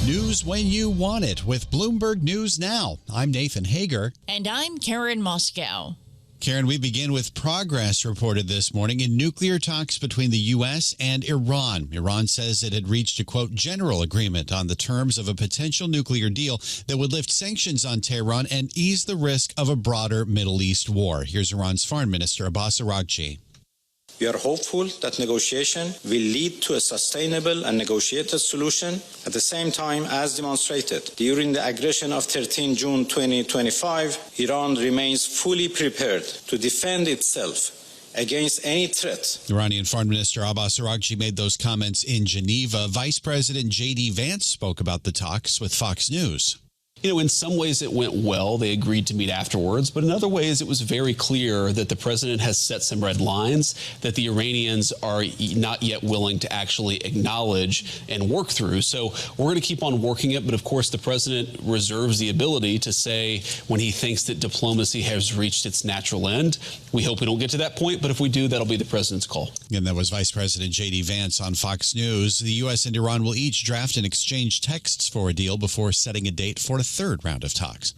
News when you want it with Bloomberg News Now. I'm Nathan Hager. And I'm Karen Moskow. Karen, we begin with progress reported this morning in nuclear talks between the U.S. and Iran. Iran says it had reached a, quote, general agreement on the terms of a potential nuclear deal that would lift sanctions on Tehran and ease the risk of a broader Middle East war. Here's Iran's Foreign Minister Abbas Araghchi. We are hopeful that negotiation will lead to a sustainable and negotiated solution. At the same time, as demonstrated during the aggression of 13 June 2025, Iran remains fully prepared to defend itself against any threat. Iranian Foreign Minister Abbas Araghchi made those comments in Geneva. Vice President J.D. Vance spoke about the talks with Fox News. You know, in some ways it went well. They agreed to meet afterwards. But in other ways, it was very clear that the president has set some red lines that the Iranians are not yet willing to actually acknowledge and work through. So we're going to keep on working it. But of course, the president reserves the ability to say when he thinks that diplomacy has reached its natural end. We hope we don't get to that point. But if we do, that'll be the president's call. And that was Vice President J.D. Vance on Fox News. The U.S. and Iran will each draft and exchange texts for a deal before setting a date for a third round of talks.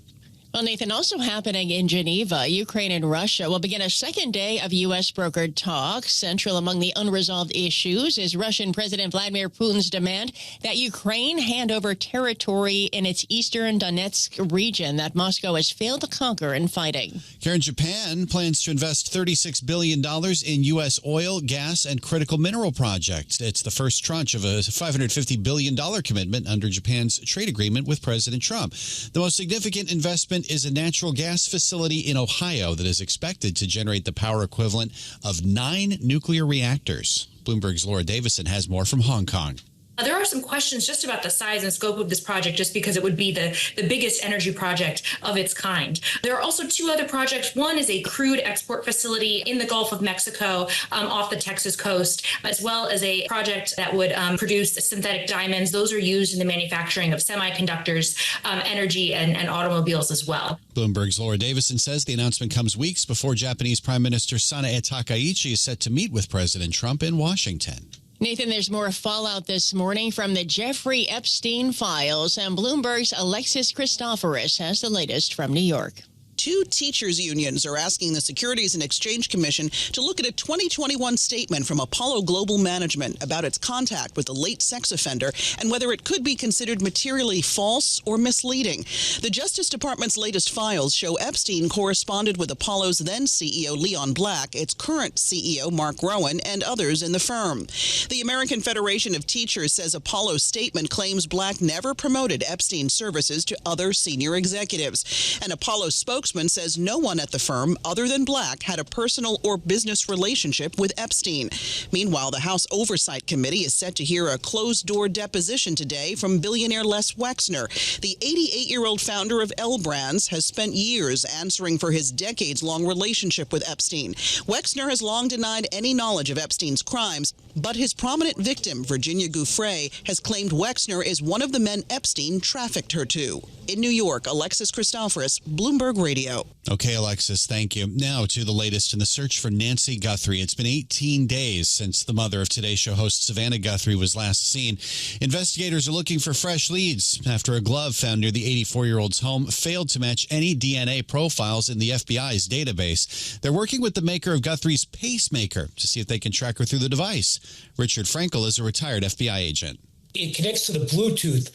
Well, Nathan, also happening in Geneva, Ukraine and Russia will begin a second day of U.S.-brokered talks. Central among the unresolved issues is Russian President Vladimir Putin's demand that Ukraine hand over territory in its eastern Donetsk region that Moscow has failed to conquer in fighting. Karen, Japan plans to invest $36 billion in U.S. oil, gas, and critical mineral projects. It's the first tranche of a $550 billion commitment under Japan's trade agreement with President Trump. The most significant investment is a natural gas facility in Ohio that is expected to generate the power equivalent of 9 nuclear reactors. Bloomberg's Laura Davison has more from Hong Kong. There are some questions just about the size and scope of this project, just because it would be the biggest energy project of its kind. There are also 2 other projects. One is a crude export facility in the Gulf of Mexico off the Texas coast, as well as a project that would produce synthetic diamonds. Those are used in the manufacturing of semiconductors, energy, and automobiles as well. Bloomberg's Laura Davison says the announcement comes weeks before Japanese Prime Minister Sanae Takaichi is set to meet with President Trump in Washington. Nathan, there's more fallout this morning from the Jeffrey Epstein files, and Bloomberg's Alexis Christoforous has the latest from New York. 2 teachers' unions are asking the Securities and Exchange Commission to look at a 2021 statement from Apollo Global Management about its contact with the late sex offender and whether it could be considered materially false or misleading. The Justice Department's latest files show Epstein corresponded with Apollo's then CEO Leon Black, its current CEO Mark Rowan, and others in the firm. The American Federation of Teachers says Apollo's statement claims Black never promoted Epstein's services to other senior executives. An Apollo spokesman says no one at the firm other than Black had a personal or business relationship with Epstein. Meanwhile, the House Oversight Committee is set to hear a closed-door deposition today from billionaire Les Wexner. The 88-year-old founder of L Brands has spent years answering for his decades-long relationship with Epstein. Wexner has long denied any knowledge of Epstein's crimes, but his prominent victim, Virginia Guthrie, has claimed Wexner is one of the men Epstein trafficked her to. In New York, Alexis Christoforous, Bloomberg Radio. Okay, Alexis, thank you. Now to the latest in the search for Nancy Guthrie. It's been 18 days since the mother of Today Show host Savannah Guthrie was last seen. Investigators are looking for fresh leads after a glove found near the 84-year-old's home failed to match any DNA profiles in the FBI's database. They're working with the maker of Guthrie's pacemaker to see if they can track her through the device. Richard Frankel is a retired FBI agent. It connects to the Bluetooth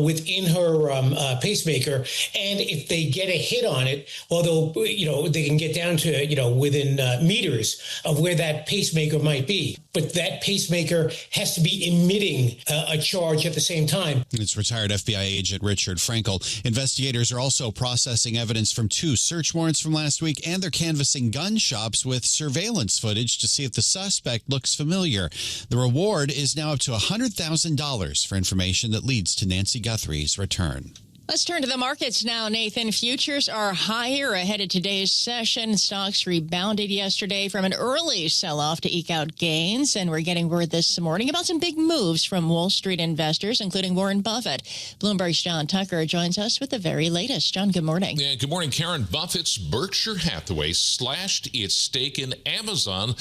within her pacemaker, and if they get a hit on it, well, they can get down to within meters of where that pacemaker might be. But that pacemaker has to be emitting a charge at the same time. It's retired FBI agent Richard Frankel. Investigators are also processing evidence from 2 search warrants from last week, and they're canvassing gun shops with surveillance footage to see if the suspect looks familiar. The reward is now up to $100,000 for information that leads to Nancy Guthrie's return. Let's turn to the markets now, Nathan. Futures are higher ahead of today's session. Stocks rebounded yesterday from an early sell-off to eke out gains. And we're getting word this morning about some big moves from Wall Street investors, including Warren Buffett. Bloomberg's John Tucker joins us with the very latest. John, good morning. Yeah, good morning, Karen. Buffett's Berkshire Hathaway slashed its stake in Amazon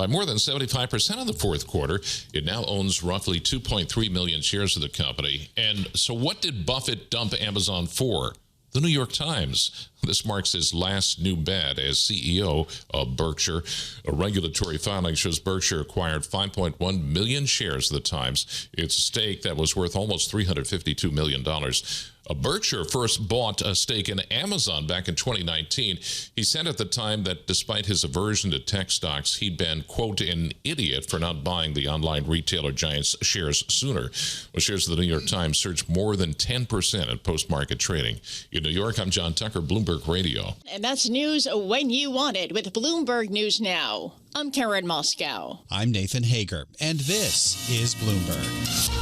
by more than 75% in the fourth quarter. It now owns roughly 2.3 million shares of the company. And so what did Buffett dump Amazon for? The New York Times. This marks his last new bet as CEO of Berkshire. A regulatory filing shows Berkshire acquired 5.1 million shares of the Times. It's a stake that was worth almost $352 million. Berkshire first bought a stake in Amazon back in 2019. He said at the time that despite his aversion to tech stocks, he'd been, quote, an idiot for not buying the online retailer giant's shares sooner. Well, shares of the New York Times surged more than 10% in post-market trading. In New York, I'm John Tucker, Bloomberg Radio. And that's news when you want it with Bloomberg News Now. I'm Karen Moskow. I'm Nathan Hager, and this is Bloomberg.